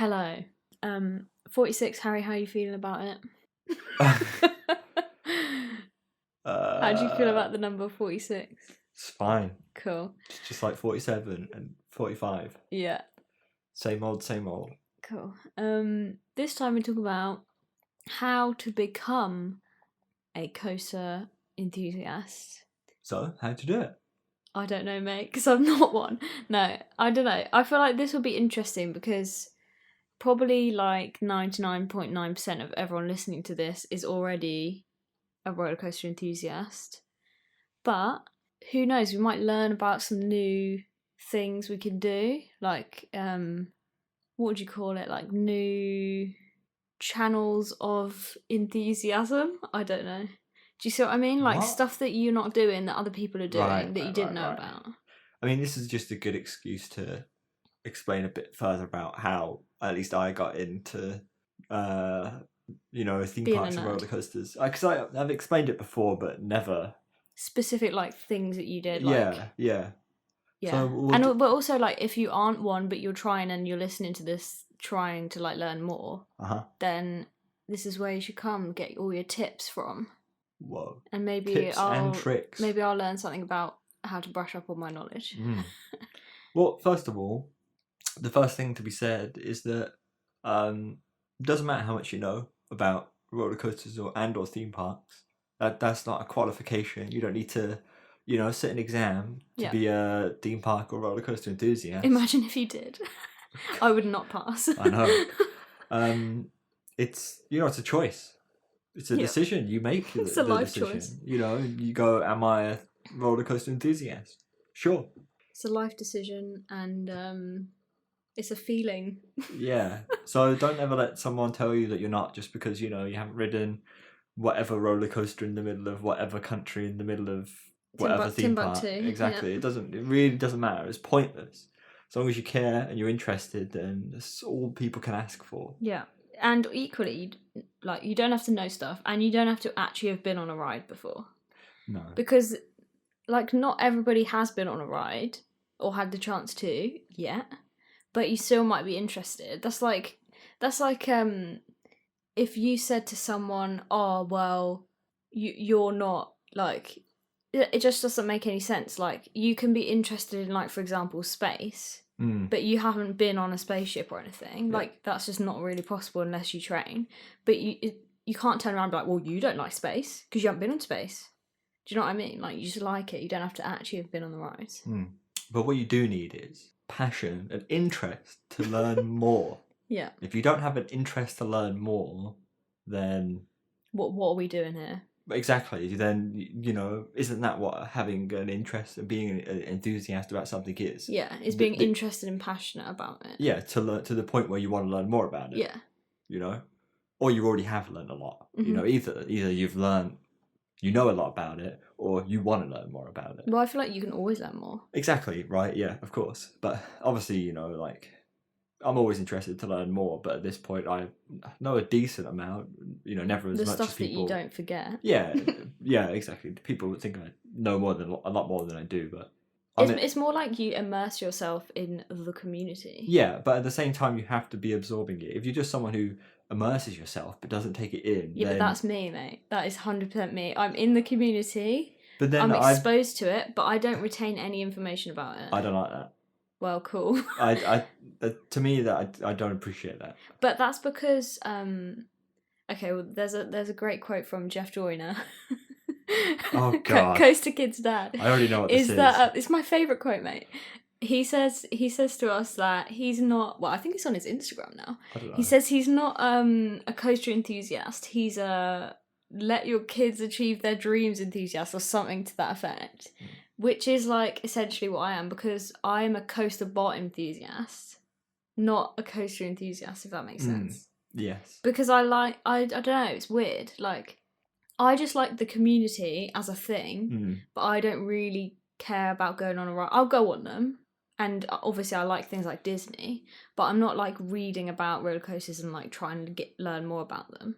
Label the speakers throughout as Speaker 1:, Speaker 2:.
Speaker 1: Hello. 46, Harry, how are you feeling about it? How do you feel about the number 46?
Speaker 2: It's fine.
Speaker 1: Cool.
Speaker 2: It's just like 47 and 45.
Speaker 1: Yeah.
Speaker 2: Same old, same old.
Speaker 1: Cool. This time we talk about how to become a coaster enthusiast.
Speaker 2: So, how'd you do it?
Speaker 1: I don't know, mate, because I'm not one. No, I don't know. I feel like this will be interesting because probably like 99.9% of everyone listening to this is already a roller coaster enthusiast. But who knows, we might learn about some new things we can do. Like, what would you call it? Like new channels of enthusiasm? I don't know. Do you see what I mean? Like
Speaker 2: What?
Speaker 1: stuff that you're not doing that other people are doing
Speaker 2: Right,
Speaker 1: that you didn't know
Speaker 2: right.
Speaker 1: about.
Speaker 2: I mean, this is just a good excuse to explain a bit further about how, at least I got into, theme
Speaker 1: Being a
Speaker 2: parks and
Speaker 1: nerd.
Speaker 2: roller coasters. Because I've explained it before, but never.
Speaker 1: Specific like things that you did.
Speaker 2: Yeah,
Speaker 1: Like,
Speaker 2: yeah.
Speaker 1: yeah.
Speaker 2: So
Speaker 1: But also like if you aren't one but you're trying and you're listening to this trying to like learn more, then this is where you should come get all your tips from.
Speaker 2: Whoa.
Speaker 1: And maybe
Speaker 2: Tips and tricks.
Speaker 1: Maybe I'll learn something about how to brush up on my knowledge.
Speaker 2: Well, first of all, the first thing to be said is that it doesn't matter how much you know about roller coasters or theme parks. That's not a qualification. You don't need to, sit an exam to be a theme park or roller coaster enthusiast.
Speaker 1: Imagine if you did. I would not pass.
Speaker 2: I know. It's it's a choice. It's a decision you make.
Speaker 1: It's a life choice.
Speaker 2: You go, am I a roller coaster enthusiast? Sure.
Speaker 1: It's a life decision and it's a feeling.
Speaker 2: Yeah. So don't ever let someone tell you that you're not just because, you haven't ridden whatever roller coaster in the middle of whatever country in the middle of whatever theme park. Exactly.
Speaker 1: Yeah.
Speaker 2: It really doesn't matter. It's pointless. As long as you care and you're interested, then that's all people can ask for.
Speaker 1: Yeah. And equally, like, you don't have to know stuff and you don't have to actually have been on a ride before.
Speaker 2: No.
Speaker 1: Because, like, not everybody has been on a ride or had the chance to yet, but you still might be interested. That's like if you said to someone, oh, well, you're not, like, it just doesn't make any sense. Like, you can be interested in, like, for example, space, but you haven't been on a spaceship or anything. Yeah. Like, that's just not really possible unless you train. But you can't turn around and be like, well, you don't like space because you haven't been on space. Do you know what I mean? Like, you just like it. You don't have to actually have been on the rides.
Speaker 2: But what you do need is passion and interest to learn more.
Speaker 1: Yeah.
Speaker 2: If you don't have an interest to learn more, then
Speaker 1: what are we doing here?
Speaker 2: Exactly. Then isn't that what having an interest and being an enthusiast about something is?
Speaker 1: Yeah, it's being interested and passionate about it.
Speaker 2: Yeah, to the point where you want to learn more about it.
Speaker 1: Yeah.
Speaker 2: Or you already have learned a lot. Mm-hmm. Either you've learned, a lot about it, or you want to learn more about it.
Speaker 1: Well, I feel like you can always learn more.
Speaker 2: Exactly. Right. Yeah. Of course. But obviously, I'm always interested to learn more, but at this point I know a decent amount, never as much as people.
Speaker 1: The stuff that you don't forget.
Speaker 2: Yeah, exactly. People would think I know a lot more than I do, but...
Speaker 1: It's more like you immerse yourself in the community.
Speaker 2: Yeah, but at the same time you have to be absorbing it. If you're just someone who immerses yourself but doesn't take it in,
Speaker 1: Yeah,
Speaker 2: then...
Speaker 1: but that's me, mate. That is 100% me. I'm in the community,
Speaker 2: but then
Speaker 1: I'm exposed to it, but I don't retain any information about it.
Speaker 2: I don't like that.
Speaker 1: Well, cool.
Speaker 2: To me, that I don't appreciate that.
Speaker 1: But that's because okay, well, there's a great quote from Jeff Joyner.
Speaker 2: Oh God,
Speaker 1: Coaster Kid's dad.
Speaker 2: I already know what this is.
Speaker 1: It's my favourite quote, mate. He says to us that he's not. Well, I think it's on his Instagram now.
Speaker 2: I don't know.
Speaker 1: He says he's not a coaster enthusiast. He's a let your kids achieve their dreams enthusiast or something to that effect. Which is like essentially what I am, because I am a coaster bot enthusiast, not a coaster enthusiast, if that makes sense.
Speaker 2: Yes.
Speaker 1: Because I don't know, it's weird. Like, I just like the community as a thing, but I don't really care about going on a ride. I'll go on them, and obviously I like things like Disney, but I'm not like reading about roller coasters and like trying to learn more about them.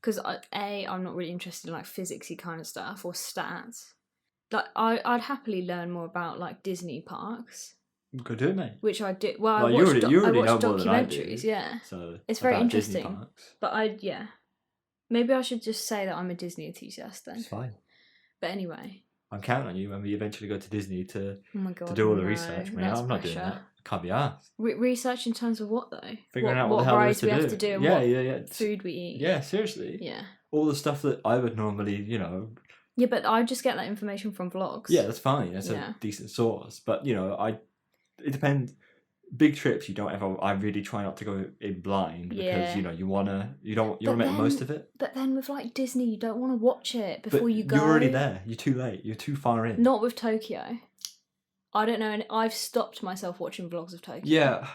Speaker 1: Because I'm not really interested in like physicsy kind of stuff or stats. Like, I'd happily learn more about like Disney parks,
Speaker 2: Go do it, mate.
Speaker 1: which I did. Well,
Speaker 2: Well,
Speaker 1: I
Speaker 2: you
Speaker 1: watched,
Speaker 2: already- you already
Speaker 1: I watched
Speaker 2: know more than I do.
Speaker 1: documentaries. Yeah,
Speaker 2: So
Speaker 1: it's very
Speaker 2: about Disney
Speaker 1: interesting.
Speaker 2: parks.
Speaker 1: But maybe I should just say that I'm a Disney enthusiast then.
Speaker 2: It's fine.
Speaker 1: But anyway,
Speaker 2: I'm counting on you when we eventually go to Disney to
Speaker 1: oh my god,
Speaker 2: do all the
Speaker 1: no,
Speaker 2: research, mate.
Speaker 1: that's
Speaker 2: I'm not doing that. Can't be asked.
Speaker 1: Research in terms of what though?
Speaker 2: Figuring out what the hell
Speaker 1: rides
Speaker 2: there
Speaker 1: we
Speaker 2: is
Speaker 1: have to do and
Speaker 2: Yeah,
Speaker 1: what
Speaker 2: yeah.
Speaker 1: food we eat.
Speaker 2: Yeah, seriously.
Speaker 1: Yeah.
Speaker 2: All the stuff that I would normally,
Speaker 1: Yeah, but I just get that information from vlogs.
Speaker 2: Yeah, that's fine. That's
Speaker 1: Yeah.
Speaker 2: a decent source. But it depends. Big trips, you don't ever. I really try not to go in blind because
Speaker 1: Yeah.
Speaker 2: you wanna make the most of it.
Speaker 1: But then with like Disney, you don't want to watch it before
Speaker 2: But
Speaker 1: you go.
Speaker 2: you're already there. You're too late. You're too far in.
Speaker 1: Not with Tokyo. I don't know, and I've stopped myself watching vlogs of Tokyo.
Speaker 2: Yeah,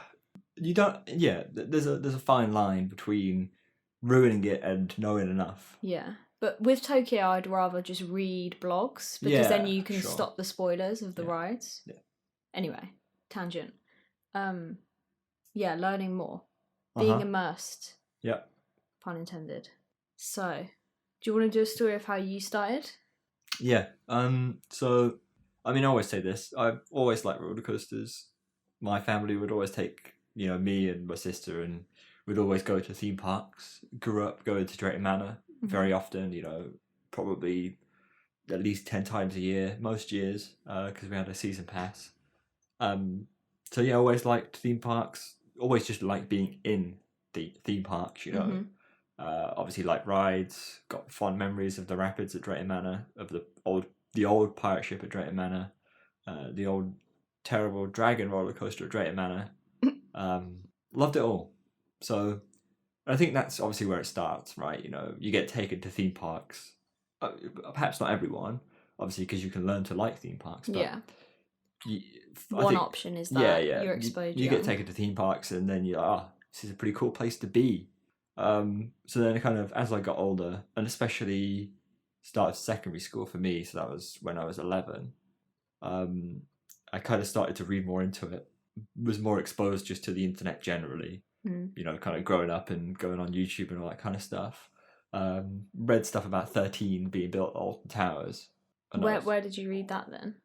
Speaker 2: you don't. Yeah, there's a fine line between ruining it and knowing enough.
Speaker 1: Yeah. But with Tokyo, I'd rather just read blogs because then you can
Speaker 2: sure.
Speaker 1: stop the spoilers of the
Speaker 2: Yeah.
Speaker 1: rides.
Speaker 2: Yeah.
Speaker 1: Anyway, tangent. Yeah, learning more, being immersed.
Speaker 2: Yep.
Speaker 1: Pun intended. So, do you want to do a story of how you started?
Speaker 2: Yeah. So, I always say this. I've always liked roller coasters. My family would always take, me and my sister, and we'd always go to theme parks. Grew up going to Drayton Manor very often. Probably at least 10 times a year, most years, because we had a season pass. So yeah, always liked theme parks. Always just liked being in the theme parks. Obviously like rides. Got fond memories of the rapids at Drayton Manor, of the old pirate ship at Drayton Manor, the old terrible dragon roller coaster at Drayton Manor. Loved it all. So I think that's obviously where it starts, right? You get taken to theme parks. Perhaps not everyone, obviously, because you can learn to like theme parks. But
Speaker 1: yeah.
Speaker 2: I think
Speaker 1: option is that you're exposed.
Speaker 2: You get taken to theme parks, and then you're like, this is a pretty cool place to be. So then, kind of as I got older, and especially started secondary school for me, so that was when I was 11. I kind of started to read more into it. Was more exposed just to the internet generally. Kind of growing up and going on YouTube and all that kind of stuff. Read stuff about 13 being built at Alton Towers.
Speaker 1: Where did you read that then?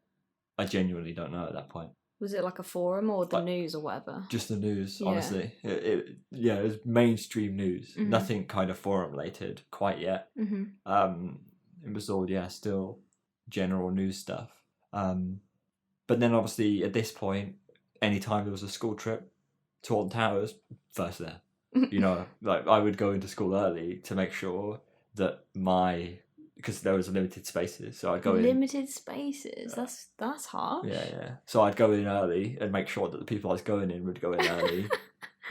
Speaker 2: I genuinely don't know at that point.
Speaker 1: Was it like a forum or the news or whatever?
Speaker 2: Just the news, honestly. It was mainstream news. Nothing kind of forum related quite yet. It was all still general news stuff. But then obviously at this point, anytime there was a school trip to Alton Towers, first there. Like I would go into school early to make sure that because there was limited spaces, so I'd go in.
Speaker 1: Limited spaces. That's harsh.
Speaker 2: Yeah. So I'd go in early and make sure that the people I was going in would go in early.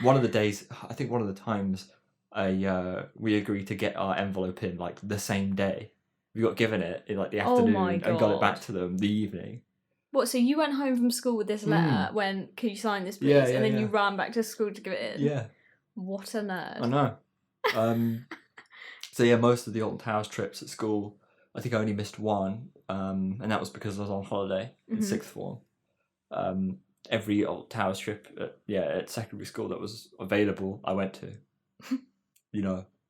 Speaker 2: One of the days, I think one of the times, we agreed to get our envelope in like the same day. We got given it in like the afternoon and got it back to them the evening.
Speaker 1: What? So you went home from school with this letter? Can you sign this, please? And then you ran back to school to give it in.
Speaker 2: Yeah.
Speaker 1: What a nerd.
Speaker 2: I know. So yeah, most of the Alton Towers trips at school, I think I only missed one, and that was because I was on holiday in sixth form. Every Alton Towers trip at secondary school that was available, I went to.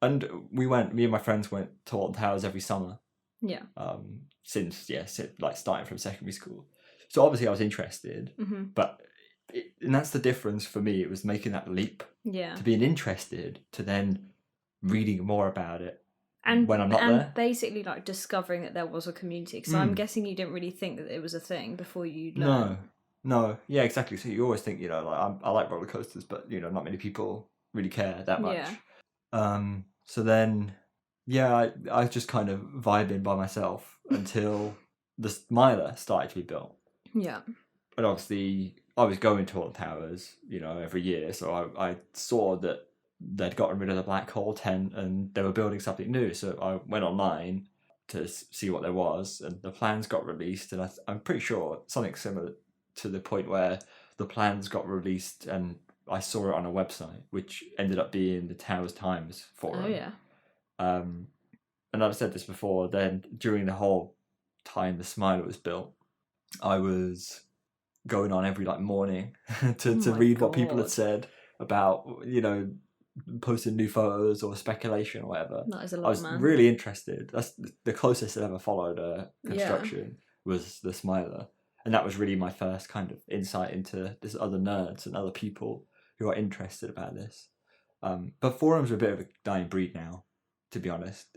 Speaker 2: And me and my friends went to Alton Towers every summer.
Speaker 1: Yeah.
Speaker 2: Since starting from secondary school, so obviously I was interested, but and that's the difference for me. It was making that leap. Yeah. To being interested to then reading more about it and when I'm not there.
Speaker 1: And basically like discovering that there was a community, because I'm guessing you didn't really think that it was a thing before you learned.
Speaker 2: No. Yeah, exactly. So you always think, I like roller coasters, but, not many people really care that much. Yeah. So then, I was just kind of vibing by myself until the Smiler started to be built. Yeah. And obviously I was going to Alton Towers, every year. So I saw that they'd gotten rid of the black hole tent and they were building something new. So I went online to see what there was, and the plans got released. And I'm pretty sure something similar to the point where the plans got released and I saw it on a website, which ended up being the Towers Times forum. Oh, yeah. And I've said this before, then during the whole time the Smiler was built, I was going on every morning to read what people had said about, posting new photos or speculation or whatever.
Speaker 1: That is a lot,
Speaker 2: I was really interested. That's the closest I ever followed a construction was the Smiler. And that was really my first kind of insight into this other nerds and other people who are interested about this. But forums are a bit of a dying breed now, to be honest.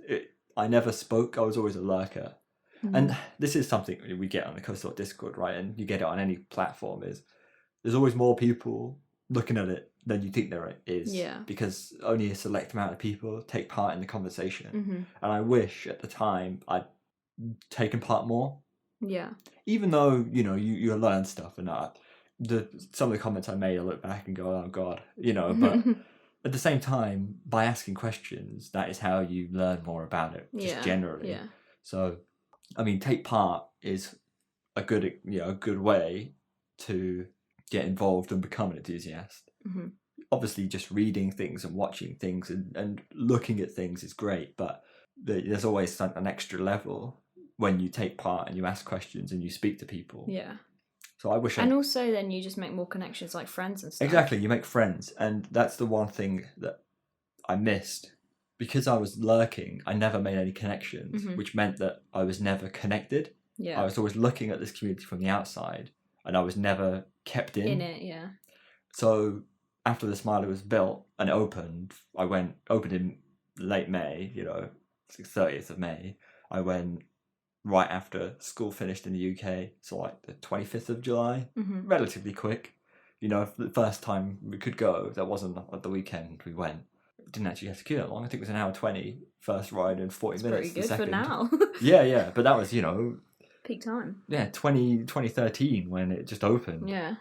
Speaker 2: I never spoke. I was always a lurker. And this is something we get on the Coastal Discord, right? And you get it on any platform, is there's always more people looking at it than you think there is.
Speaker 1: Yeah.
Speaker 2: Because only a select amount of people take part in the conversation.
Speaker 1: Mm-hmm.
Speaker 2: And I wish at the time I'd taken part more.
Speaker 1: Yeah.
Speaker 2: Even though, you learn stuff, and some of the comments I made, I look back and go, oh God, but at the same time, by asking questions, that is how you learn more about it, just generally.
Speaker 1: Yeah.
Speaker 2: So, I mean, take part is a good way to get involved and become an enthusiast.
Speaker 1: Mm-hmm.
Speaker 2: Obviously, just reading things and watching things and looking at things is great, but there's always an extra level when you take part and you ask questions and you speak to people.
Speaker 1: Yeah.
Speaker 2: So I wish.
Speaker 1: And also, then you just make more connections, like friends and stuff.
Speaker 2: Exactly, you make friends, and that's the one thing that I missed. Because I was lurking, I never made any connections, which meant that I was never connected.
Speaker 1: Yeah.
Speaker 2: I was always looking at this community from the outside, and I was never kept in.
Speaker 1: In it, yeah.
Speaker 2: So after the Smiley was built and opened, opened in late May, 30th of May. I went right after school finished in the UK, so like the 25th of July, relatively quick. The first time we could go, that wasn't at the weekend we went. Didn't actually have to queue that long. I think it was an hour 20 first ride and 40 minutes
Speaker 1: pretty good
Speaker 2: the second.
Speaker 1: For now.
Speaker 2: yeah, but that was
Speaker 1: peak time.
Speaker 2: Yeah, 2013 when it just opened.
Speaker 1: Yeah,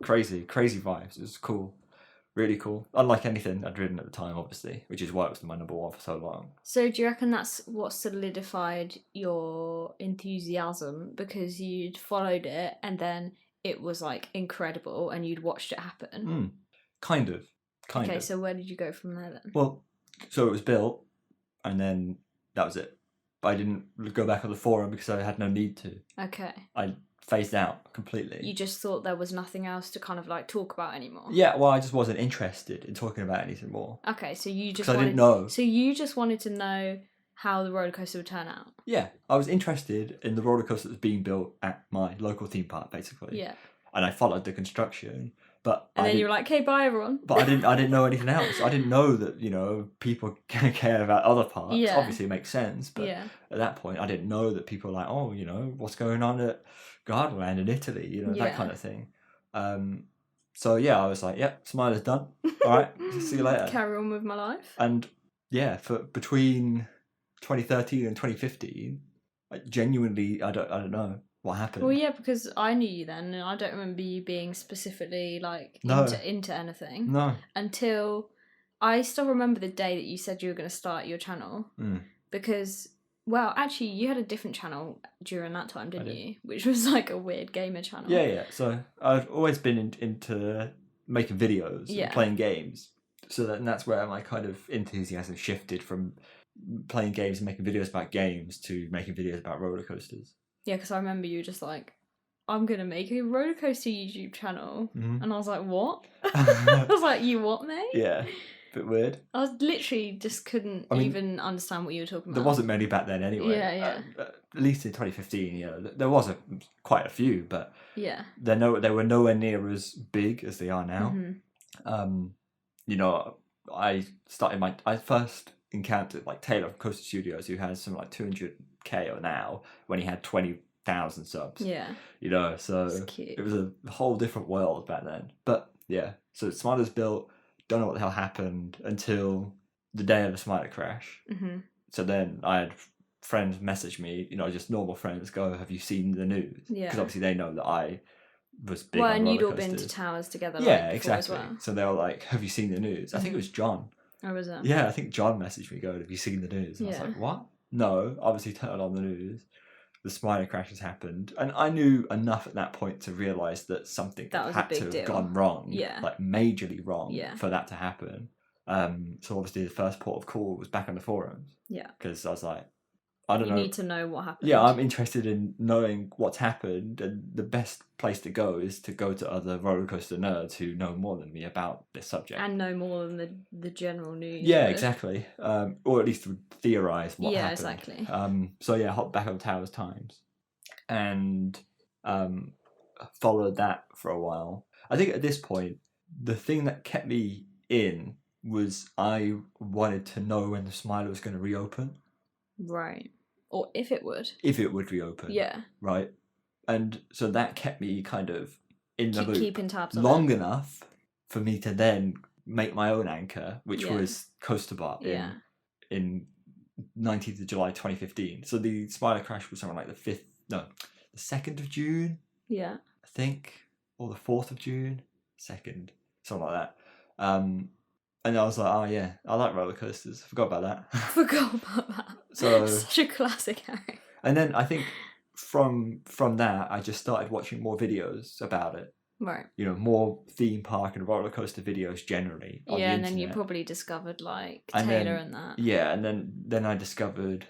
Speaker 2: crazy vibes. It was cool, really cool. Unlike anything I'd ridden at the time, obviously, which is why it was my number one for so long.
Speaker 1: So do you reckon that's what solidified your enthusiasm, because you'd followed it and then it was like incredible and you'd watched it happen?
Speaker 2: Kind of.
Speaker 1: Okay, so where did you go from there then?
Speaker 2: Well, so it was built, and then that was it. But I didn't go back on the forum because I had no need to.
Speaker 1: Okay.
Speaker 2: I phased out completely.
Speaker 1: You just thought there was nothing else to kind of like talk about anymore?
Speaker 2: Yeah, well, I just wasn't interested in talking about anything more.
Speaker 1: Okay, so you just
Speaker 2: I didn't know.
Speaker 1: So you just wanted to know how the roller coaster would turn out?
Speaker 2: Yeah, I was interested in the roller coaster that was being built at my local theme park, basically.
Speaker 1: Yeah.
Speaker 2: And I followed the construction. But
Speaker 1: then you were like, "Okay, bye everyone."
Speaker 2: But I didn't know anything else. I didn't know that people can care about other parts.
Speaker 1: Yeah.
Speaker 2: Obviously, it makes sense. But at that point, I didn't know that people were like, "Oh, what's going on at Gardaland in Italy?" That kind of thing. So yeah, I was like, "Yep, Smiler's done. All right, see you later."
Speaker 1: Carry on with my life.
Speaker 2: And yeah, for between 2013 and 2015, genuinely, I don't know what happened.
Speaker 1: Well, yeah, because I knew you then, and I don't remember you being specifically like into anything.
Speaker 2: No.
Speaker 1: Until I still remember the day that you said you were going to start your channel, because actually you had a different channel during that time, didn't you? Which was like a weird gamer channel.
Speaker 2: Yeah. So I've always been into making videos and playing games. So that's where my kind of enthusiasm shifted from playing games and making videos about games to making videos about roller coasters.
Speaker 1: Yeah, because I remember you just like, I'm going to make a roller coaster YouTube channel. And I was like, what? I was like, you what, mate?
Speaker 2: Yeah, bit weird.
Speaker 1: I was literally just couldn't even understand what you were talking about.
Speaker 2: There wasn't many back then anyway.
Speaker 1: Yeah.
Speaker 2: At least in 2015, there was quite a few, but
Speaker 1: yeah,
Speaker 2: they were nowhere near as big as they are now. I first encountered like Taylor from Coaster Studios, who has some like 200k or now, when he had 20,000 subs.
Speaker 1: Yeah.
Speaker 2: So it was a whole different world back then. But yeah, so Smiler's built, don't know what the hell happened until the day of the Smiler crash. So then I had friends message me, just normal friends, go, have you seen the news?
Speaker 1: Yeah.
Speaker 2: Because obviously they know that I was big on
Speaker 1: and
Speaker 2: roller
Speaker 1: you'd all
Speaker 2: coasters.
Speaker 1: been to towers together.
Speaker 2: Yeah,
Speaker 1: exactly.
Speaker 2: As well. So they were like, have you seen the news? I think it was John.
Speaker 1: Oh, was it?
Speaker 2: Yeah, I think John messaged me, going, have you seen the news? And I was like, what? No, obviously turned on the news. The Smiler crash has happened. And I knew enough at that point to realise that something had to have gone wrong.
Speaker 1: Yeah.
Speaker 2: Like majorly wrong for that to happen. So obviously the first port of call was back on the forums. Yeah. Because I was like, I don't know.
Speaker 1: You need to know what happened.
Speaker 2: Yeah, I'm interested in knowing what's happened, and the best place to go is to go to other roller coaster nerds who know more than me about this subject.
Speaker 1: And know more than the general news.
Speaker 2: Yeah, exactly. Or at least would theorise what happened.
Speaker 1: Yeah, exactly.
Speaker 2: So yeah, hop back on Towers Times. And followed that for a while. I think at this point, the thing that kept me in was I wanted to know when the Smiler was going to reopen.
Speaker 1: Right. Or if it would.
Speaker 2: If it would reopen.
Speaker 1: Yeah.
Speaker 2: Right. And so that kept me kind of in the loop
Speaker 1: keeping tabs on
Speaker 2: long
Speaker 1: it.
Speaker 2: enough for me to then make my own anchor, which
Speaker 1: Yeah.
Speaker 2: was Coasterbot
Speaker 1: Yeah.
Speaker 2: in 19th of July 2015. So the Spider crash was something like the 2nd of June,
Speaker 1: Yeah.
Speaker 2: I think, or the 4th of June, 2nd, something like that. And I was like, oh yeah, I like roller coasters. Forgot about that.
Speaker 1: Forgot about that.
Speaker 2: So
Speaker 1: such a classic, Harry.
Speaker 2: And then I think from that, I just started watching more videos about it.
Speaker 1: Right.
Speaker 2: You know, more theme park and roller coaster videos generally. On the
Speaker 1: and
Speaker 2: internet.
Speaker 1: then you probably discovered like
Speaker 2: And
Speaker 1: Taylor
Speaker 2: then-
Speaker 1: and that.
Speaker 2: Yeah, and then I discovered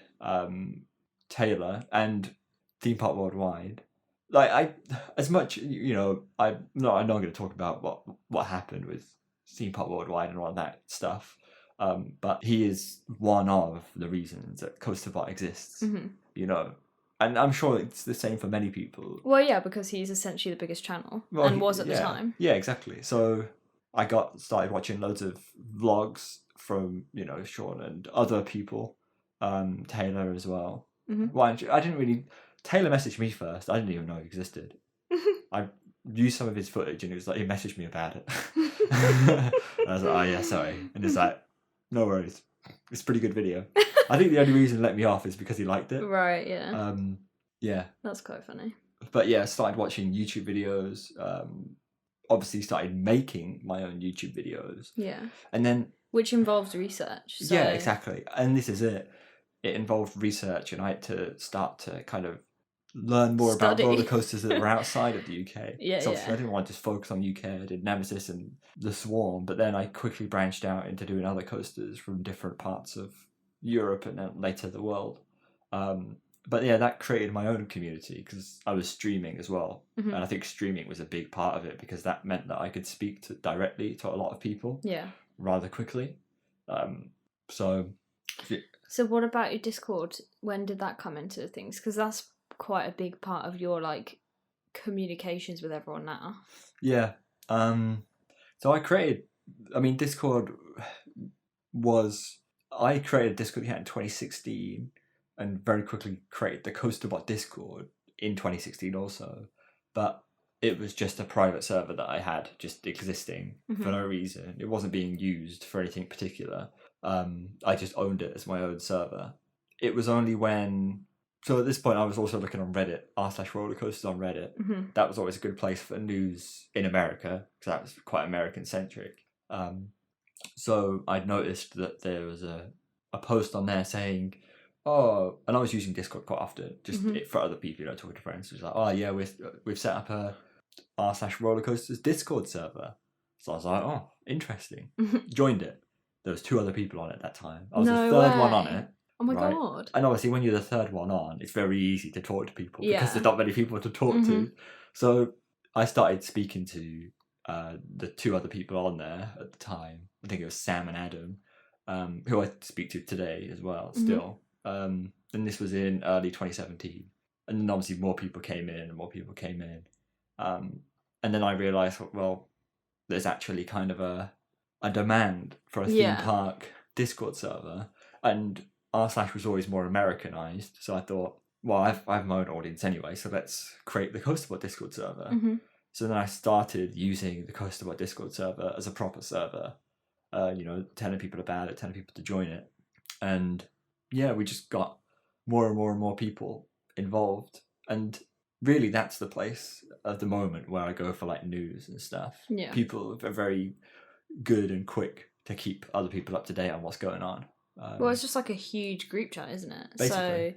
Speaker 2: Taylor and Theme Park Worldwide. Like as much, you know, I'm not going to talk about what happened with Theme Park Worldwide and all that stuff. But he is one of the reasons that Coasterbot exists.
Speaker 1: Mm-hmm.
Speaker 2: You know, and I'm sure it's the same for many people.
Speaker 1: Well, yeah, because he's essentially the biggest channel, and was at the time.
Speaker 2: Yeah, exactly. So I started watching loads of vlogs from, you know, Sean and other people, Taylor as well.
Speaker 1: Mm-hmm.
Speaker 2: Well, I didn't really. Taylor messaged me first. I didn't even know he existed. I used some of his footage, and it was like he messaged me about it. I was like, oh yeah, sorry, and it's like, no worries. It's a pretty good video. I think the only reason he let me off is because he liked it.
Speaker 1: Right, yeah.
Speaker 2: Yeah.
Speaker 1: That's quite funny.
Speaker 2: But yeah, started watching YouTube videos. Obviously started making my own YouTube videos.
Speaker 1: Yeah.
Speaker 2: And then...
Speaker 1: Which involves research. So...
Speaker 2: Yeah, exactly. And this is it. It involved research, and I had to start to kind of learn more about roller coasters that were outside of the UK.
Speaker 1: Yeah,
Speaker 2: so I didn't want to just focus on UK. I did Nemesis and The Swarm, but then I quickly branched out into doing other coasters from different parts of Europe and then later the world. But yeah, that created my own community because I was streaming as well.
Speaker 1: Mm-hmm.
Speaker 2: And I think streaming was a big part of it because that meant that I could speak directly to a lot of people rather quickly.
Speaker 1: So what about your Discord? When did that come into things? Because that's quite a big part of your like communications with everyone now.
Speaker 2: Yeah. So I created, Discord I created a Discord account in 2016 and very quickly created the Coasterbot Discord in 2016 also. But it was just a private server that I had just existing for no reason. It wasn't being used for anything particular. I just owned it as my own server. It was only when... So at this point, I was also looking on Reddit, r/rollercoasters on Reddit.
Speaker 1: Mm-hmm.
Speaker 2: That was always a good place for news in America, because that was quite American-centric. So I'd noticed that there was a post on there saying, oh, and I was using Discord quite often, just for other people, you know, talking to friends. It was like, oh yeah, we've set up a r/rollercoasters Discord server. So I was like, oh, interesting. Joined it. There was 2 other people on it at that time. I was the third one on it.
Speaker 1: Oh my god.
Speaker 2: And obviously when you're the third one on, it's very easy to talk to people because there's not many people to talk to. So I started speaking to the 2 other people on there at the time. I think it was Sam and Adam, who I speak to today as well, still. And this was in early 2017. And then obviously more people came in. And then I realised, well, there's actually kind of a demand for a theme park Discord server. And r/ was always more Americanized, so I thought, well, I have my own audience anyway, so let's create the Coasterbot Discord server. So then I started using the Coasterbot Discord server as a proper server, you know, telling people about it, telling people to join it. And yeah, we just got more and more and more people involved. And really that's the place at the moment where I go for like news and stuff.
Speaker 1: Yeah.
Speaker 2: People are very good and quick to keep other people up to date on what's going on.
Speaker 1: Well, it's just like a huge group chat, isn't it?
Speaker 2: Basically.
Speaker 1: So,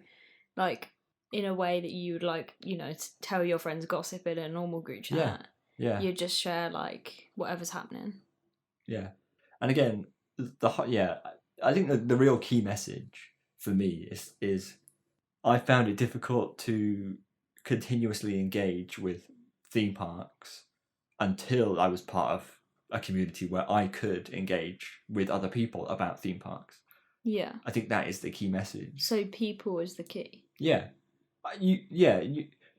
Speaker 1: like, in a way that you would, like, you know, tell your friends gossip in a normal group chat.
Speaker 2: Yeah.
Speaker 1: You just share, like, whatever's happening.
Speaker 2: Yeah. And again, I think the real key message for me is I found it difficult to continuously engage with theme parks until I was part of a community where I could engage with other people about theme parks.
Speaker 1: Yeah.
Speaker 2: I think that is the key message.
Speaker 1: So people is the key.
Speaker 2: Yeah.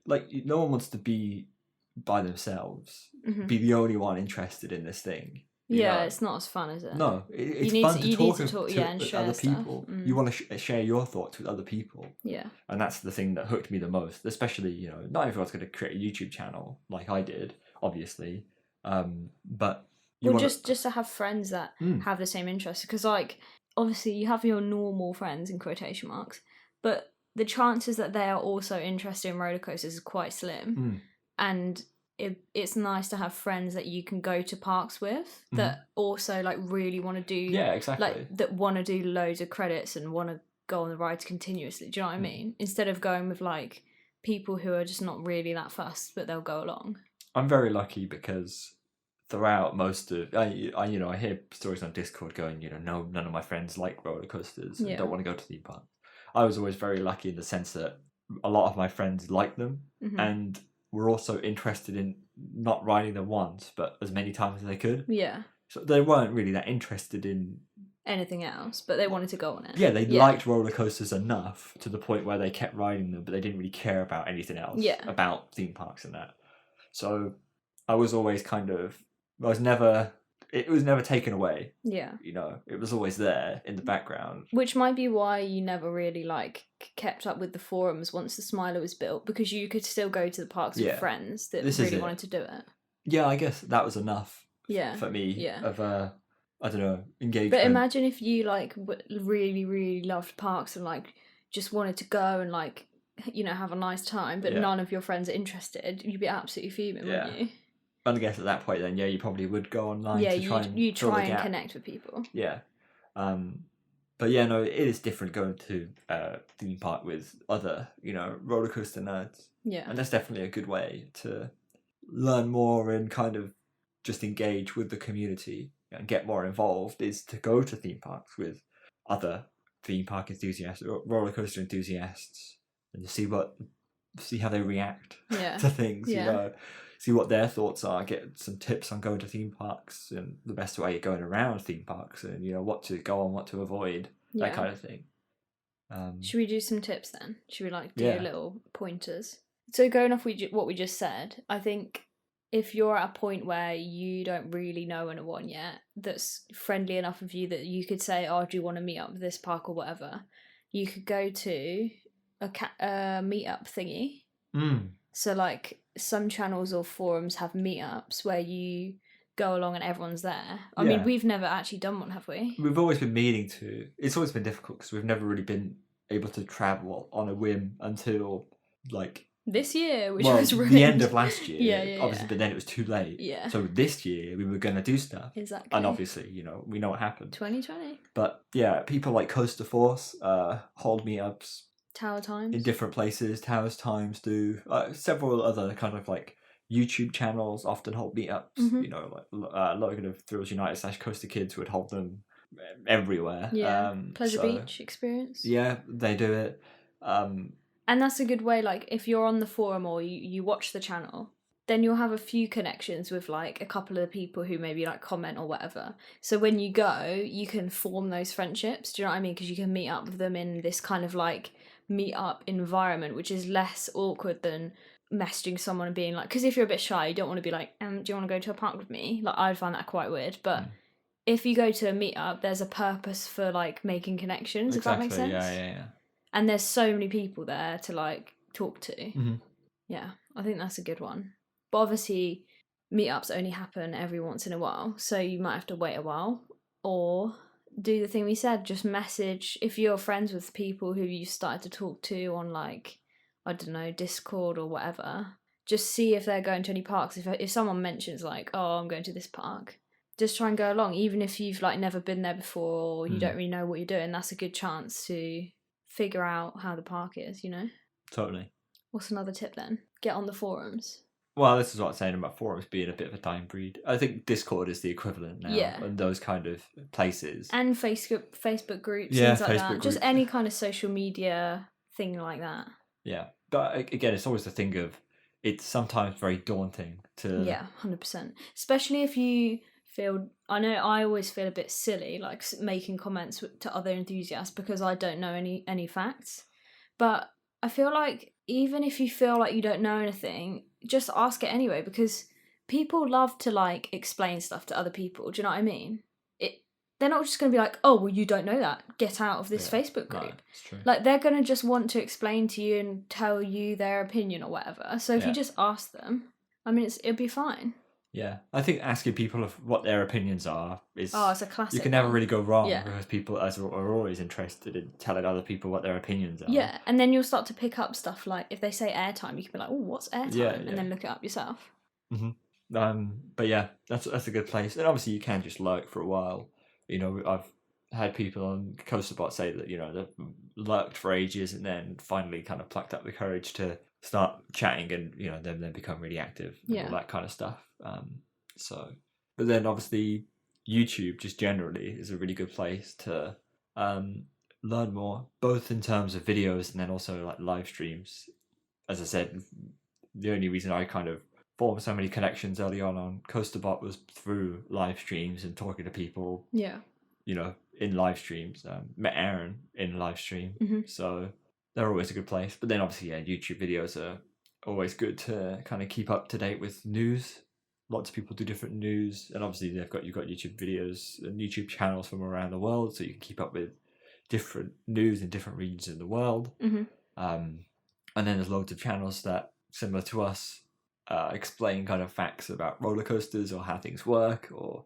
Speaker 2: like no one wants to be by themselves,
Speaker 1: Mhm.
Speaker 2: be the only one interested in this thing. you
Speaker 1: Yeah,
Speaker 2: know?
Speaker 1: it's not as fun, is it?
Speaker 2: No, it's
Speaker 1: need
Speaker 2: fun
Speaker 1: to-
Speaker 2: to
Speaker 1: you need
Speaker 2: talk
Speaker 1: to talk,
Speaker 2: to
Speaker 1: yeah, and
Speaker 2: with
Speaker 1: share
Speaker 2: other
Speaker 1: stuff.
Speaker 2: people.
Speaker 1: Mm.
Speaker 2: You want to share your thoughts with other people.
Speaker 1: Yeah.
Speaker 2: And that's the thing that hooked me the most, especially, not everyone's going to create a YouTube channel like I did, obviously. But you
Speaker 1: Well,
Speaker 2: want
Speaker 1: just to have friends that
Speaker 2: Mm.
Speaker 1: have the same interests, because like obviously you have your normal friends in quotation marks, but the chances that they are also interested in roller coasters is quite slim, and it's nice to have friends that you can go to parks with that also like really want to do
Speaker 2: Yeah, exactly.
Speaker 1: like that want to do loads of credits and want to go on the rides continuously. Do you know what I mean? Instead of going with like people who are just not really that fussed, but they'll go along.
Speaker 2: I'm very lucky because throughout most of I hear stories on Discord going, no, none of my friends like roller coasters and
Speaker 1: Yeah.
Speaker 2: don't want to go to theme parks. I was always very lucky in the sense that a lot of my friends liked them and were also interested in not riding them once, but as many times as they could.
Speaker 1: Yeah.
Speaker 2: So they weren't really that interested in
Speaker 1: anything else, but they wanted to go on it.
Speaker 2: Yeah, they liked roller coasters enough to the point where they kept riding them, but they didn't really care about anything else about theme parks and that. So I was always it was never taken away.
Speaker 1: Yeah.
Speaker 2: It was always there in the background.
Speaker 1: Which might be why you never really kept up with the forums once the Smiler was built, because you could still go to the parks with friends that really wanted to do it.
Speaker 2: Yeah, I guess that was enough for me
Speaker 1: Yeah.
Speaker 2: of I don't know, engagement.
Speaker 1: But imagine if you really, really loved parks and just wanted to go and have a nice time, but none of your friends are interested. You'd be absolutely fuming, wouldn't you?
Speaker 2: And I guess at that point, then you probably would go online.
Speaker 1: Yeah,
Speaker 2: to try and
Speaker 1: you
Speaker 2: fill the
Speaker 1: try and
Speaker 2: gap.
Speaker 1: connect with people.
Speaker 2: Yeah, but yeah, no, it is different going to theme park with other roller coaster nerds.
Speaker 1: Yeah,
Speaker 2: and that's definitely a good way to learn more and kind of just engage with the community and get more involved, is to go to theme parks with other theme park enthusiasts or roller coaster enthusiasts and see how they react to things. See what their thoughts are, get some tips on going to theme parks and the best way of going around theme parks, and what to go on, what to avoid, that kind of thing.
Speaker 1: Should we do some tips then? Should we do little pointers? So going off what we just said, I think if you're at a point where you don't really know anyone yet that's friendly enough of you that you could say, oh, do you want to meet up with this park or whatever, you could go to a meetup thingy. So some channels or forums have meetups where you go along and everyone's there. I mean, we've never actually done one, have we?
Speaker 2: We've always been meaning to. It's always been difficult because we've never really been able to travel on a whim until
Speaker 1: this year, which
Speaker 2: was
Speaker 1: ruined.
Speaker 2: The end of last year.
Speaker 1: Obviously,
Speaker 2: but then it was too late.
Speaker 1: Yeah.
Speaker 2: So this year we were going to do stuff.
Speaker 1: Exactly.
Speaker 2: And obviously, we know what happened.
Speaker 1: 2020.
Speaker 2: But yeah, people like Coaster Force hold meetups.
Speaker 1: Tower Times.
Speaker 2: In different places. Towers Times do. Several other kind of YouTube channels often hold meetups. Logan of Thrills United / Coaster Kids would hold them everywhere.
Speaker 1: Yeah. Pleasure Beach Experience.
Speaker 2: Yeah, they do it.
Speaker 1: And that's a good way, if you're on the forum or you watch the channel, then you'll have a few connections with a couple of the people who maybe comment or whatever. So when you go, you can form those friendships. Do you know what I mean? Because you can meet up with them in this kind of meet up environment, which is less awkward than messaging someone and being because if you're a bit shy, you don't want to be do you want to go to a park with me? I'd find that quite weird. But if you go to a meetup, there's a purpose for making connections.
Speaker 2: Exactly.
Speaker 1: If that makes sense.
Speaker 2: Yeah.
Speaker 1: And there's so many people there to talk to. Yeah, I think that's a good one. But obviously meetups only happen every once in a while, so you might have to wait a while, or do the thing we said, just message if you're friends with people who you started to talk to on I don't know, Discord or whatever. Just see if they're going to any parks. If someone mentions oh, I'm going to this park, just try and go along, even if you've never been there before or you don't really know what you're doing. That's a good chance to figure out how the park is.
Speaker 2: Totally.
Speaker 1: What's another tip then? Get on the forums.
Speaker 2: Well, this is what I'm saying about forums being a bit of a dying breed. I think Discord is the equivalent now, and those kind of places.
Speaker 1: And Facebook groups,
Speaker 2: things
Speaker 1: like that. Just any kind of social media thing like that.
Speaker 2: Yeah, but again, it's always the thing of, it's sometimes very daunting to...
Speaker 1: Yeah, 100%. Especially if you feel... I know I always feel a bit silly, making comments to other enthusiasts because I don't know any facts. But I feel even if you feel like you don't know anything, just ask it anyway, because people love to like explain stuff to other people. Do you know what I mean? They're not just going to be like, oh, well, you don't know that. Get out of this Facebook group.
Speaker 2: No, it's true.
Speaker 1: Like, they're going to just want to explain to you and tell you their opinion or whatever. So if you just ask them, I mean, it'll be fine.
Speaker 2: Yeah, I think asking people what their opinions are is...
Speaker 1: Oh, it's a classic.
Speaker 2: You can never really go wrong,
Speaker 1: Yeah.
Speaker 2: because people are always interested in telling other people what their opinions are.
Speaker 1: Yeah, and then you'll start to pick up stuff like, if they say airtime, you can be like, oh, what's airtime?
Speaker 2: Yeah,
Speaker 1: and then look it up yourself.
Speaker 2: But yeah, that's a good place. And obviously you can just lurk for a while. You know, I've had people on CoasterBot say that, you know, they've lurked for ages and then finally kind of plucked up the courage to start chatting and, you know, then become really active and all that kind of stuff. But then obviously YouTube just generally is a really good place to learn more, both in terms of videos and then also like live streams. As I said, the only reason I kind of formed so many connections early on CoasterBot was through live streams and talking to people.
Speaker 1: Yeah.
Speaker 2: You know, in live streams. Met Aaron in live stream, so they're always a good place. But then obviously, yeah, YouTube videos are always good to kind of keep up to date with news. Lots of people do different news, and obviously you've got YouTube videos and YouTube channels from around the world, so you can keep up with different news in different regions in the world. And then there's loads of channels that, similar to us, explain kind of facts about roller coasters or how things work, or,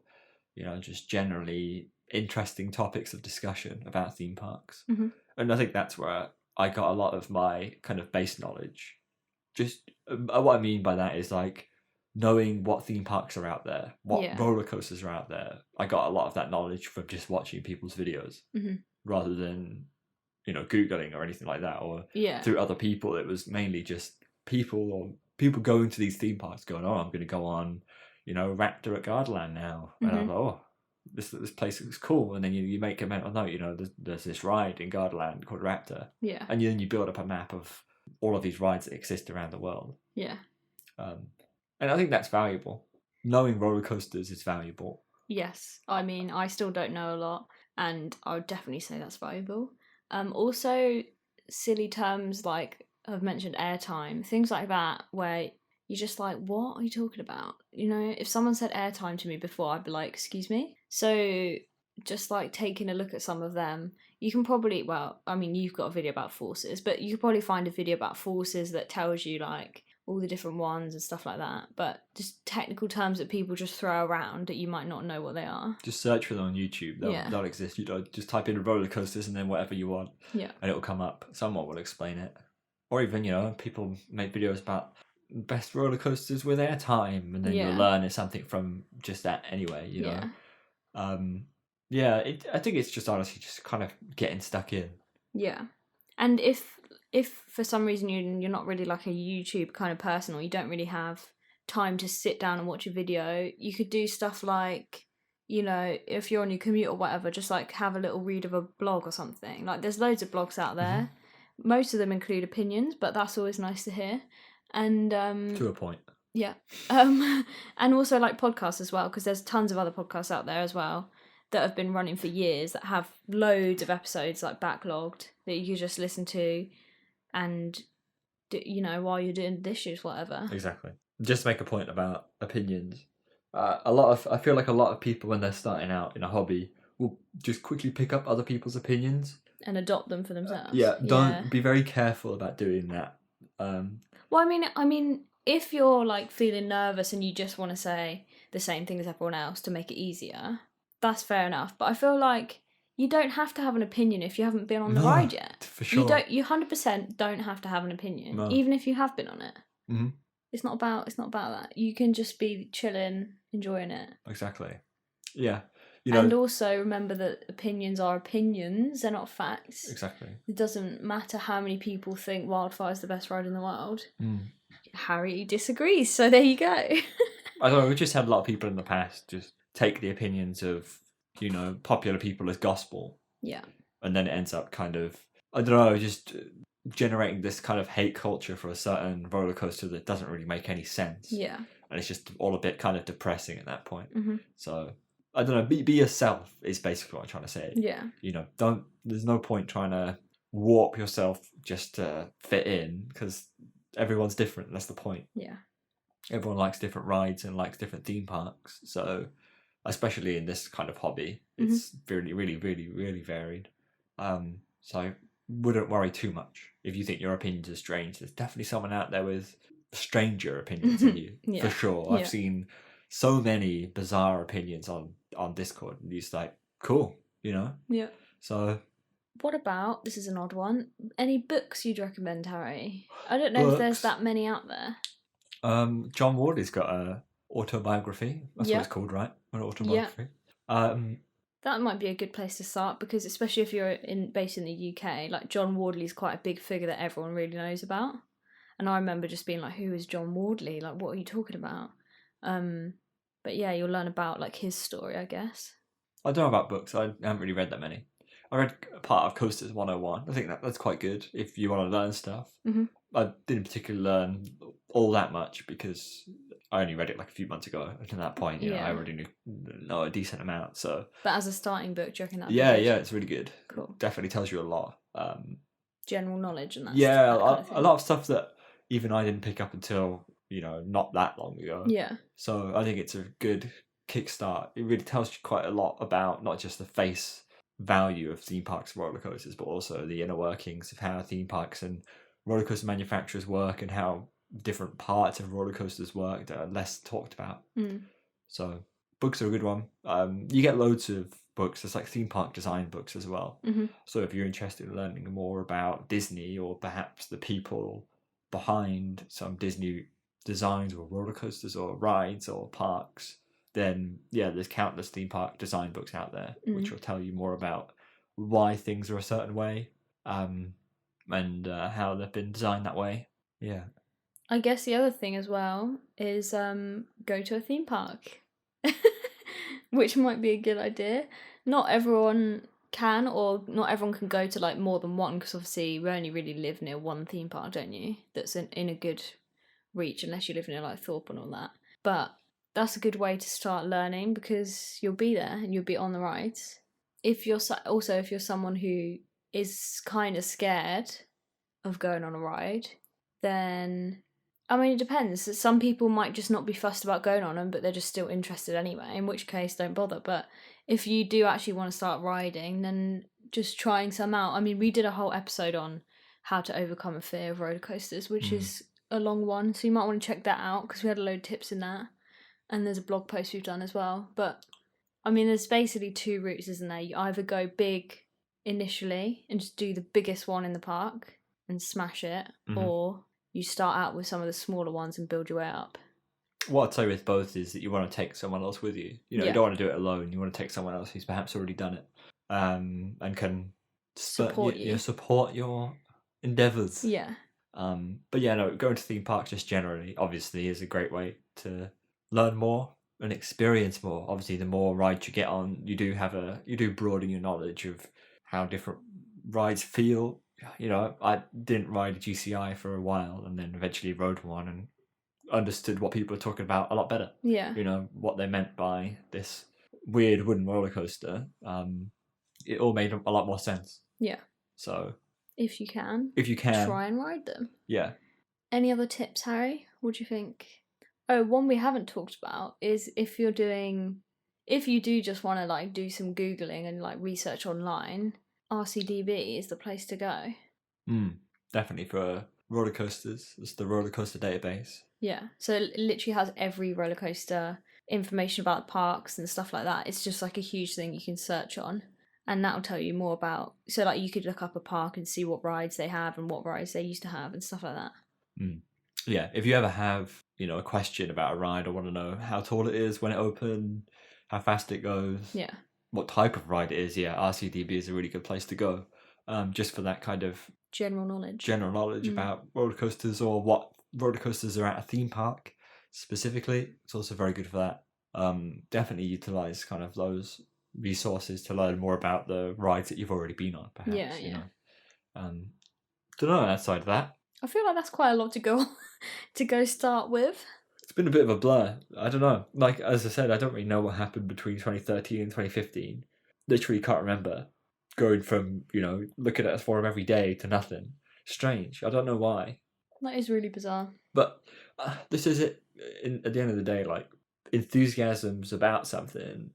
Speaker 2: you know, just generally interesting topics of discussion about theme parks. And I think that's where I got a lot of my kind of base knowledge. Just what I mean by that is like knowing what theme parks are out there, what roller coasters are out there. I got a lot of that knowledge from just watching people's videos rather than, you know, Googling or anything like that, or through other people. It was mainly just people going to these theme parks going, oh, I'm going to go on, you know, Raptor at Gardaland now. And I was like, oh, this place looks cool. And then you make a mental note, you know, there's this ride in Gardaland called Raptor.
Speaker 1: Yeah.
Speaker 2: And then you build up a map of all of these rides that exist around the world.
Speaker 1: Yeah.
Speaker 2: And I think that's valuable. Knowing roller coasters is valuable.
Speaker 1: Yes. I mean, I still don't know a lot, and I would definitely say that's valuable. Also, silly terms like I've mentioned airtime, things like that, where you're just like, what are you talking about? You know, if someone said airtime to me before, I'd be like, excuse me? So just like taking a look at some of them, you can probably, well, I mean, you've got a video about forces, but you could probably find a video about forces that tells you like all the different ones and stuff like that. But just technical terms that people just throw around that you might not know what they are.
Speaker 2: Just search for them on YouTube. They'll exist. You know, just type in roller coasters and then whatever you want.
Speaker 1: Yeah.
Speaker 2: And it'll come up. Someone will explain it. Or even, you know, people make videos about best roller coasters with airtime, and then you'll learn something from just that anyway, you know. I think it's just honestly just kind of getting stuck in. Yeah.
Speaker 1: And if for some reason you're not really like a YouTube kind of person, or you don't really have time to sit down and watch a video, you could do stuff like, you know, if you're on your commute or whatever, just like have a little read of a blog or something. Like there's loads of blogs out there. Most of them include opinions, but that's always nice to hear. And
Speaker 2: to a point.
Speaker 1: Yeah. And also like podcasts as well, because there's tons of other podcasts out there as well that have been running for years that have loads of episodes like backlogged that you could just listen to and, you know, while you're doing dishes, whatever.
Speaker 2: Exactly. Just to make a point about opinions. I feel like a lot of people when they're starting out in a hobby will just quickly pick up other people's opinions
Speaker 1: and adopt them for themselves.
Speaker 2: Be very careful about doing that.
Speaker 1: Well, I mean, if you're like feeling nervous and you just want to say the same thing as everyone else to make it easier, that's fair enough. But I feel like you don't have to have an opinion if you haven't been on the ride yet.
Speaker 2: For sure.
Speaker 1: You 100% don't have to have an opinion, even if you have been on it.
Speaker 2: Mm-hmm.
Speaker 1: It's not about that. You can just be chilling, enjoying it.
Speaker 2: Exactly. Yeah.
Speaker 1: And also remember that opinions are opinions, they're not facts.
Speaker 2: Exactly.
Speaker 1: It doesn't matter how many people think Wildfire is the best ride in the world. Harry disagrees, so there you go.
Speaker 2: I don't know, we've just had a lot of people in the past just take the opinions of, you know, popular people as gospel.
Speaker 1: Yeah.
Speaker 2: And then it ends up kind of, I don't know, just generating this kind of hate culture for a certain roller coaster that doesn't really make any sense.
Speaker 1: Yeah.
Speaker 2: And it's just all a bit kind of depressing at that point. So I don't know, be yourself is basically what I'm trying to say.
Speaker 1: Yeah.
Speaker 2: You know, there's no point trying to warp yourself just to fit in, because everyone's different. That's the point.
Speaker 1: Yeah.
Speaker 2: Everyone likes different rides and likes different theme parks. So, especially in this kind of hobby, it's really, really, really, really varied. So I wouldn't worry too much if you think your opinions are strange. There's definitely someone out there with stranger opinions than you, for sure. I've seen so many bizarre opinions on Discord, and it's like, cool, you know?
Speaker 1: Yeah.
Speaker 2: So,
Speaker 1: what about, this is an odd one, any books you'd recommend, Harry? I don't know if there's that many out there.
Speaker 2: John Wardley's got a autobiography. That's what it's called, right? An autobiography.
Speaker 1: That might be a good place to start, because especially if you're based in the UK, like John Wardley's quite a big figure that everyone really knows about. And I remember just being like, who is John Wardley? Like, what are you talking about? But yeah, you'll learn about like his story, I guess.
Speaker 2: I don't know about books. I haven't really read that many. I read part of Coasters 101. I think that's quite good if you want to learn stuff. I didn't particularly learn all that much because I only read it like a few months ago. And at that point, you know, I already know a decent amount. So, but
Speaker 1: as a starting book, do you reckon that'd
Speaker 2: be good? Yeah, it's really good.
Speaker 1: Cool.
Speaker 2: Definitely tells you a lot.
Speaker 1: General knowledge and that.
Speaker 2: Yeah, a lot of stuff that even I didn't pick up until, you know, not that long ago.
Speaker 1: Yeah. So
Speaker 2: I think it's a good kickstart. It really tells you quite a lot about not just the face value of theme parks and roller coasters, but also the inner workings of how theme parks and roller coaster manufacturers work, and how different parts of roller coasters work that are less talked about. So books are a good one. You get loads of books. There's like theme park design books as well. So if you're interested in learning more about Disney, or perhaps the people behind some Disney designs or roller coasters or rides or parks, then yeah, there's countless theme park design books out there which will tell you more about why things are a certain way, and how they've been designed that way. Yeah.
Speaker 1: I guess the other thing as well is go to a theme park, which might be a good idea. Not everyone can, or not everyone can go to like more than one, because obviously we only really live near one theme park, don't you? That's in a good reach, unless you live near like Thorpe and all that. But that's a good way to start learning, because you'll be there and you'll be on the rides. If you're someone who is kind of scared of going on a ride, then I mean, it depends. Some people might just not be fussed about going on them, but they're just still interested anyway, in which case don't bother. But if you do actually want to start riding, then just trying some out. I mean, we did a whole episode on how to overcome a fear of roller coasters, which is a long one, so you might want to check that out, because we had a load of tips in that. And there's a blog post we've done as well. But I mean, there's basically two routes, isn't there? You either go big initially and just do the biggest one in the park and smash it, or you start out with some of the smaller ones and build your way up.
Speaker 2: What I'd say with both is that you want to take someone else with you. You know, you don't want to do it alone. You want to take someone else who's perhaps already done it, and can support your endeavours.
Speaker 1: Yeah.
Speaker 2: But yeah, no, going to theme parks just generally, obviously, is a great way to learn more and experience more. Obviously, the more rides you get on, you do broaden your knowledge of how different rides feel. You know, I didn't ride a GCI for a while, and then eventually rode one and understood what people were talking about a lot better.
Speaker 1: Yeah.
Speaker 2: You know, what they meant by this weird wooden roller coaster. It all made a lot more sense.
Speaker 1: Yeah.
Speaker 2: So
Speaker 1: if you can try and ride them.
Speaker 2: Yeah.
Speaker 1: Any other tips, Harry? What do you think? Oh, one we haven't talked about is if you do just want to like do some Googling and like research online, RCDB is the place to go.
Speaker 2: Definitely for roller coasters. It's the roller coaster database.
Speaker 1: Yeah, so it literally has every roller coaster information about parks and stuff like that. It's just like a huge thing you can search on, and that'll tell you more about. So like you could look up a park and see what rides they have and what rides they used to have and stuff like that.
Speaker 2: Yeah, if you ever have, you know, a question about a ride or want to know how tall it is when it opened, how fast it goes, what type of ride it is, RCDB is a really good place to go, just for that kind of
Speaker 1: general knowledge
Speaker 2: about roller coasters, or what roller coasters are at a theme park specifically. It's also very good for that. Definitely utilize kind of those resources to learn more about the rides that you've already been on, perhaps. You know. Don't know outside of that.
Speaker 1: I feel like that's quite a lot to go start with.
Speaker 2: It's been a bit of a blur. I don't know. Like, as I said, I don't really know what happened between 2013 and 2015. Literally can't remember. going from, looking at a forum every day to nothing. Strange. I don't know why.
Speaker 1: That is really bizarre.
Speaker 2: But this is it. At the end of the day, like, enthusiasms about something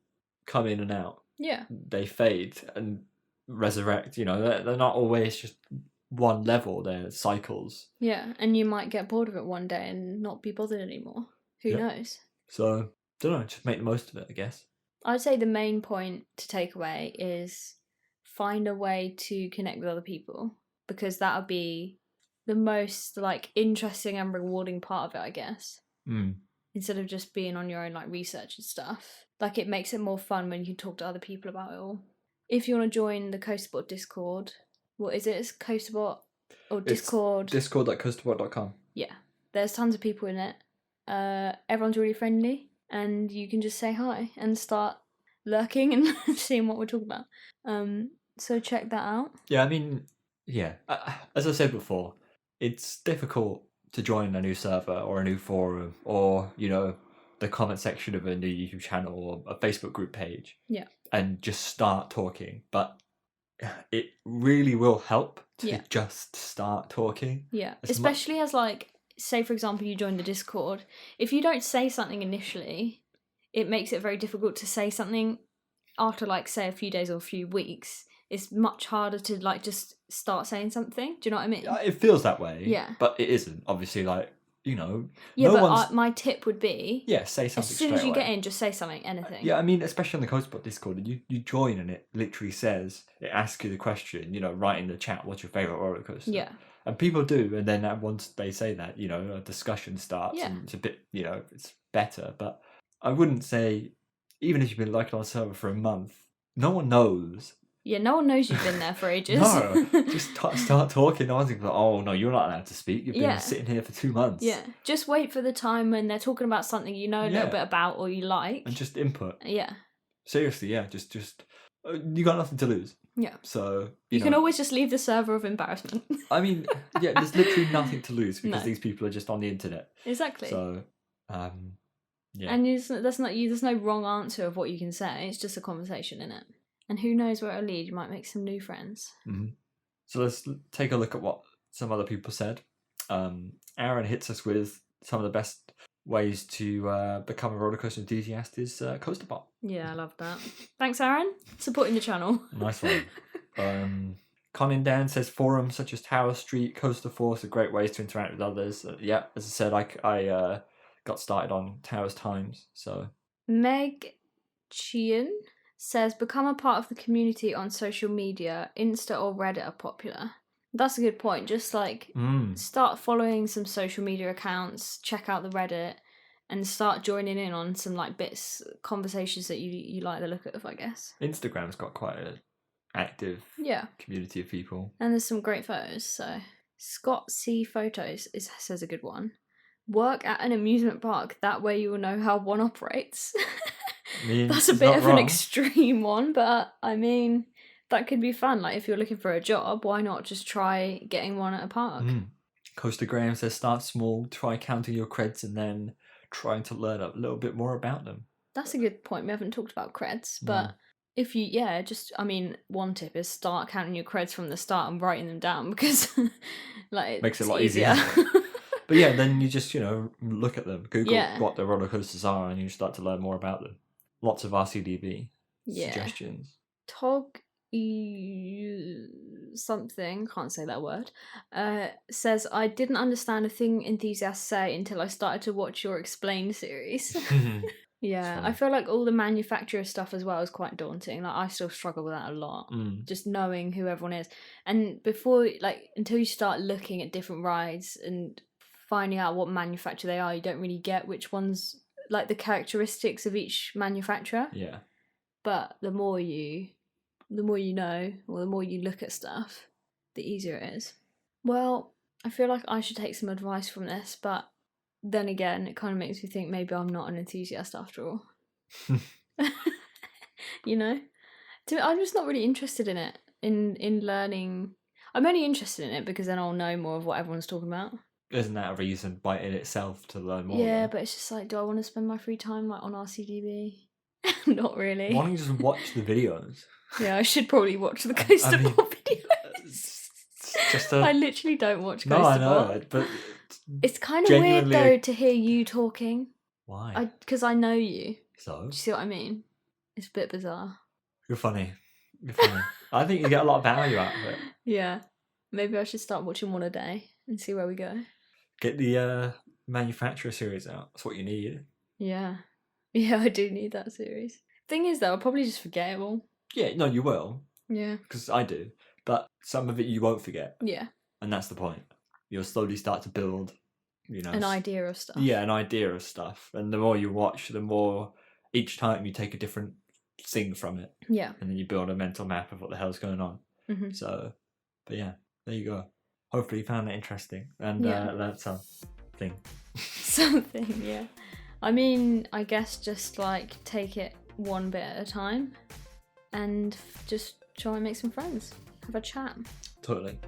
Speaker 2: come in and out.
Speaker 1: Yeah.
Speaker 2: They fade and resurrect. They're not always just one level. They're cycles.
Speaker 1: Yeah, and you might get bored of it one day and not be bothered anymore. Who knows?
Speaker 2: So, don't know. Just make the most of it, I guess.
Speaker 1: I'd say the main point to take away is find a way to connect with other people, because that would be the most like interesting and rewarding part of it, I guess. Instead of just being on your own like research and stuff. Like, it makes it more fun when you can talk to other people about it all. If you want to join the Coasterbot Discord, what is it? It's Coasterbot or Discord?
Speaker 2: It's discord.coasterbot.com.
Speaker 1: Yeah. There's tons of people in it. Everyone's really friendly, and you can just say hi and start lurking and seeing what we're talking about. So check that out.
Speaker 2: Yeah, I mean, yeah. As I said before, it's difficult to join a new server or a new forum or, the comment section of a new YouTube channel or a Facebook group page.
Speaker 1: Yeah.
Speaker 2: And just start talking. But it really will help to just start talking.
Speaker 1: Yeah. Especially as, like, say, for example, you join the Discord. If you don't say something initially, it makes it very difficult to say something after, like, say, a few days or a few weeks. It's much harder to, like, just start saying something. Do you know what I mean?
Speaker 2: It feels that way.
Speaker 1: Yeah.
Speaker 2: But it isn't. Obviously, like,
Speaker 1: Yeah, but my tip would be...
Speaker 2: Yeah, say something
Speaker 1: as soon as you
Speaker 2: away.
Speaker 1: get in, just say something, anything.
Speaker 2: Yeah, I mean, especially on the Coasterbot Discord, you join and it literally says, it asks you the question, write in the chat, what's your favourite roller coaster?
Speaker 1: Yeah.
Speaker 2: And people do, and then once they say that, a discussion starts, and it's a bit, it's better. But I wouldn't say, even if you've been liking on a server for a month, no one knows.
Speaker 1: Yeah, no one knows you've been there for ages.
Speaker 2: No, just start talking. No one's going to be like, oh, no, you're not allowed to speak. You've been sitting here for 2 months.
Speaker 1: Yeah, just wait for the time when they're talking about something you know a little bit about or you like.
Speaker 2: And just input.
Speaker 1: Yeah.
Speaker 2: Seriously, yeah, just you got nothing to lose.
Speaker 1: Yeah.
Speaker 2: So
Speaker 1: you can always just leave the server of embarrassment.
Speaker 2: I mean, yeah, there's literally nothing to lose because these people are just on the internet.
Speaker 1: Exactly.
Speaker 2: So, yeah.
Speaker 1: And there's no wrong answer of what you can say. It's just a conversation, innit? And who knows where it'll lead? You might make some new friends.
Speaker 2: Mm-hmm. So let's take a look at what some other people said. Aaron hits us with some of the best ways to become a rollercoaster enthusiast is Coasterbot.
Speaker 1: Yeah, I love that. Thanks, Aaron. Supporting the channel.
Speaker 2: Nice one. Conan Dan says forums such as Tower Street, Coaster Force are great ways to interact with others. Yeah, as I said, I got started on Towers Times. So
Speaker 1: Meg Chian says become a part of the community on social media. Insta or Reddit are popular. That's a good point. Just like start following some social media accounts, check out the Reddit, and start joining in on some like conversations that you like the look of, I guess.
Speaker 2: Instagram's got quite an active community of people.
Speaker 1: And there's some great photos. So Scott C Photos says a good one. Work at an amusement park. That way you will know how one operates.
Speaker 2: I mean,
Speaker 1: that's a bit of an extreme one, but I mean, that could be fun. Like, if you're looking for a job, why not just try getting one at a park?
Speaker 2: Coaster Graham says start small, try counting your creds, and then trying to learn a little bit more about them.
Speaker 1: That's a good point. We haven't talked about creds, but if you, one tip is start counting your creds from the start and writing them down, because like
Speaker 2: makes it a lot easier. But yeah, then you just, look at them, Google what the roller coasters are, and you start to learn more about them. Lots of RCDB suggestions. Tog
Speaker 1: something, can't say that word, says, I didn't understand a thing enthusiasts say until I started to watch your Explain series. Yeah, I feel like all the manufacturer stuff as well is quite daunting. Like, I still struggle with that a lot. Just knowing who everyone is. And before, like, until you start looking at different rides and finding out what manufacturer they are, you don't really get which ones, like, the characteristics of each manufacturer.
Speaker 2: Yeah.
Speaker 1: But the more you know, or the more you look at stuff, the easier it is. Well, I feel like I should take some advice from this, but then again, it kind of makes me think maybe I'm not an enthusiast after all. I'm just not really interested in it, in learning. I'm only interested in it because then I'll know more of what everyone's talking about.
Speaker 2: Isn't that a reason by in itself to learn more?
Speaker 1: Yeah, but it's just like, do I want to spend my free time like on RCDB? Not really.
Speaker 2: Why don't you just watch the videos?
Speaker 1: Yeah, I should probably watch the Ghost of
Speaker 2: mean,
Speaker 1: Bot videos.
Speaker 2: Just
Speaker 1: I literally don't watch
Speaker 2: no,
Speaker 1: Ghost
Speaker 2: I
Speaker 1: of
Speaker 2: know,
Speaker 1: Bot.
Speaker 2: but
Speaker 1: It's kind of weird
Speaker 2: genuinely
Speaker 1: though to hear you talking.
Speaker 2: why?
Speaker 1: Because I know you.
Speaker 2: So
Speaker 1: Do you see what I mean? It's a bit bizarre.
Speaker 2: you're funny. You're funny. I think you get a lot of value out of it.
Speaker 1: Yeah. Maybe I should start watching one a day and see where we go.
Speaker 2: Get the manufacturer series out. That's what you need.
Speaker 1: Yeah. Yeah, I do need that series. Thing is, though, I'll probably just forget it all.
Speaker 2: Yeah, no, you will.
Speaker 1: Yeah.
Speaker 2: Because I do. But some of it you won't forget.
Speaker 1: Yeah.
Speaker 2: And that's the point. You'll slowly start to build,
Speaker 1: an idea of stuff.
Speaker 2: Yeah, an idea of stuff. And the more you watch, the more each time you take a different thing from it.
Speaker 1: Yeah.
Speaker 2: And then you build a mental map of what the hell's going on.
Speaker 1: Mm-hmm.
Speaker 2: So, but yeah, there you go. Hopefully you found it interesting and learned something.
Speaker 1: Something, yeah. I mean, I guess just like take it one bit at a time and just try and make some friends. Have a chat.
Speaker 2: Totally.